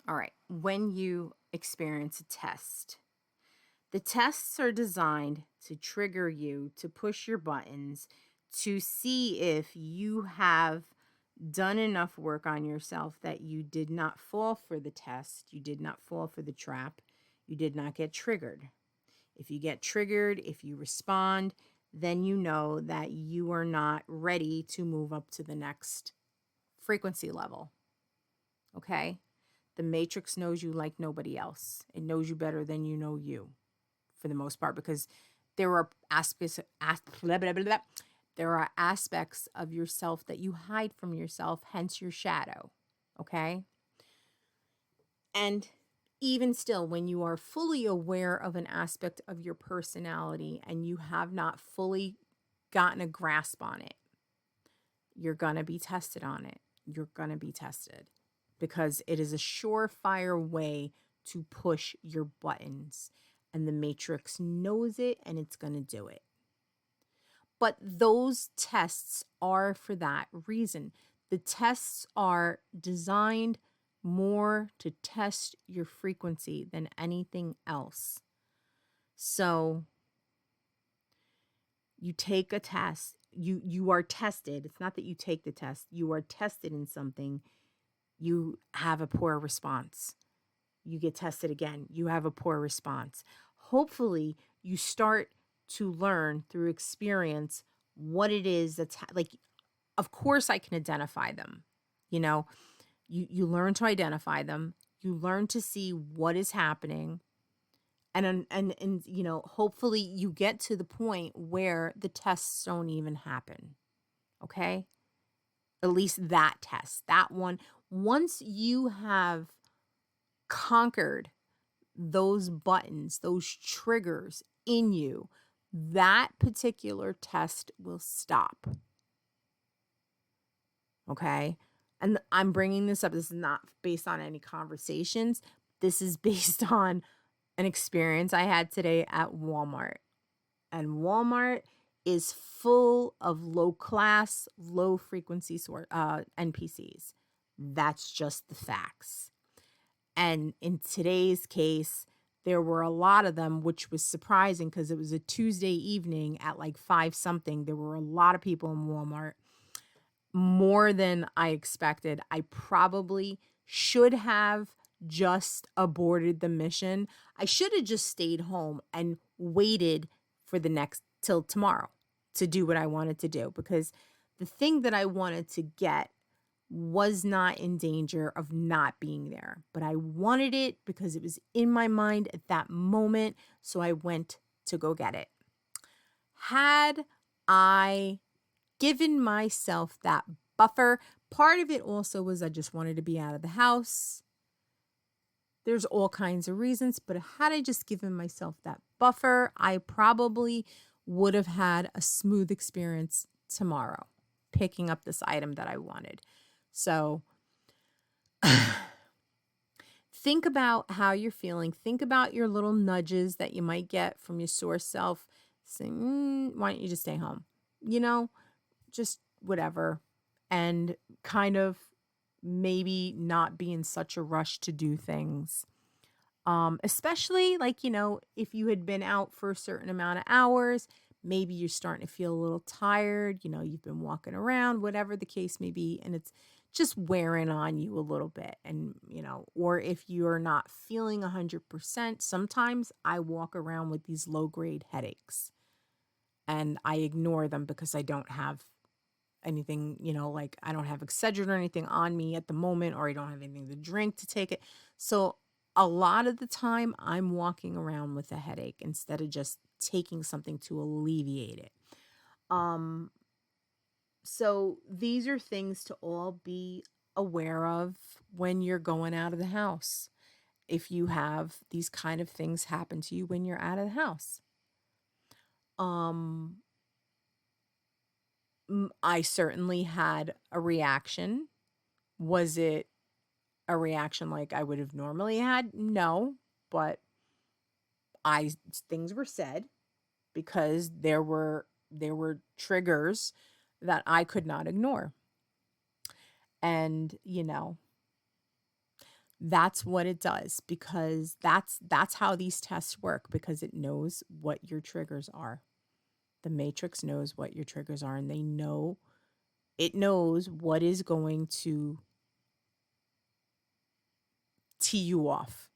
All right. When you experience a test, the tests are designed to trigger you, to push your buttons, to see if you have done enough work on yourself that you did not fall for the test, you did not fall for the trap, you did not get triggered. If you get triggered, if you respond, then you know that you are not ready to move up to the next frequency level. Okay? The matrix knows you like nobody else. It knows you better than you know you, for the most part, because there are there are aspects of yourself that you hide from yourself, hence your shadow. Okay? And even still, when you are fully aware of an aspect of your personality and you have not fully gotten a grasp on it, you're going to be tested on it. You're going to be tested because it is a surefire way to push your buttons. And the matrix knows it and it's going to do it. But those tests are for that reason. The tests are designed more to test your frequency than anything else. So you take a test, you are tested. It's not that you take the test, you are tested in something. You have a poor response. You get tested again, you have a poor response. Hopefully, you start to learn through experience what it is that's like. Of course, I can identify them. You know, you learn to identify them. You learn to see what is happening, and you know, hopefully, you get to the point where the tests don't even happen. Okay, at least that test, that one. Once you have conquered those buttons, those triggers in you, that particular test will stop. Okay. And I'm bringing this up. This is not based on any conversations. This is based on an experience I had today at Walmart. And Walmart is full of low class, low frequency NPCs. That's just the facts. And in today's case, there were a lot of them, which was surprising because it was a Tuesday evening at like 5 something. There were a lot of people in Walmart, more than I expected. I probably should have just aborted the mission. I should have just stayed home and waited for the next till tomorrow to do what I wanted to do, because the thing that I wanted to get was not in danger of not being there, but I wanted it because it was in my mind at that moment. So I went to go get it. Had I given myself that buffer, part of it also was I just wanted to be out of the house. There's all kinds of reasons, but had I just given myself that buffer, I probably would have had a smooth experience tomorrow picking up this item that I wanted. So think about how you're feeling. Think about your little nudges that you might get from your source self saying, why don't you just stay home? You know, just whatever. And kind of maybe not be in such a rush to do things. Especially like, you know, if you had been out for a certain amount of hours, maybe you're starting to feel a little tired, you know, you've been walking around, whatever the case may be, and it's just wearing on you a little bit. And, you know, or if you're not feeling 100%, sometimes I walk around with these low grade headaches and I ignore them because I don't have anything, you know, like I don't have Excedrin or anything on me at the moment, or I don't have anything to drink to take it. So a lot of the time I'm walking around with a headache instead of just taking something to alleviate it. So these are things to all be aware of when you're going out of the house. If you have these kind of things happen to you when you're out of the house. Um I certainly had a reaction. Was it a reaction like I would have normally had? No, but I things were said because there were triggers that I could not ignore. And, you know, That's what it does, because that's how these tests work, because it knows what your triggers are. The matrix knows what your triggers are, and it knows what is going to tee you off.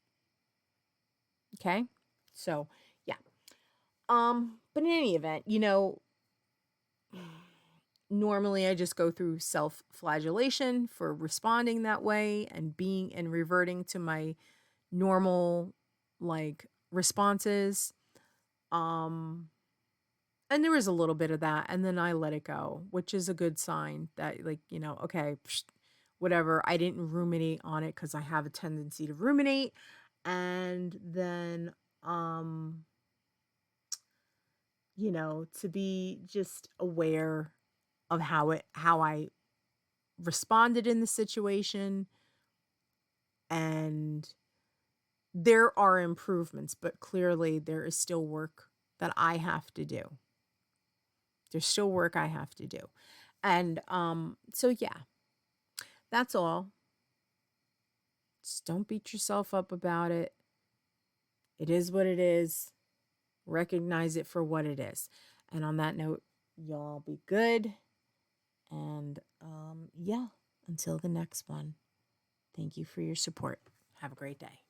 Okay? So, yeah. But in any event, normally I just go through self-flagellation for responding that way and being and reverting to my normal like responses. Um and there was a little bit of that, and then I let it go, which is a good sign that, like, okay, whatever. I didn't ruminate on it, because I have a tendency to ruminate. And then to be just aware of how I responded in the situation. And there are improvements, but clearly there is still work that I have to do. There's still work I have to do. And so yeah, that's all. Just don't beat yourself up about it. It is what it is. Recognize it for what it is. And on that note, y'all be good. And yeah, until the next one, thank you for your support. Have a great day.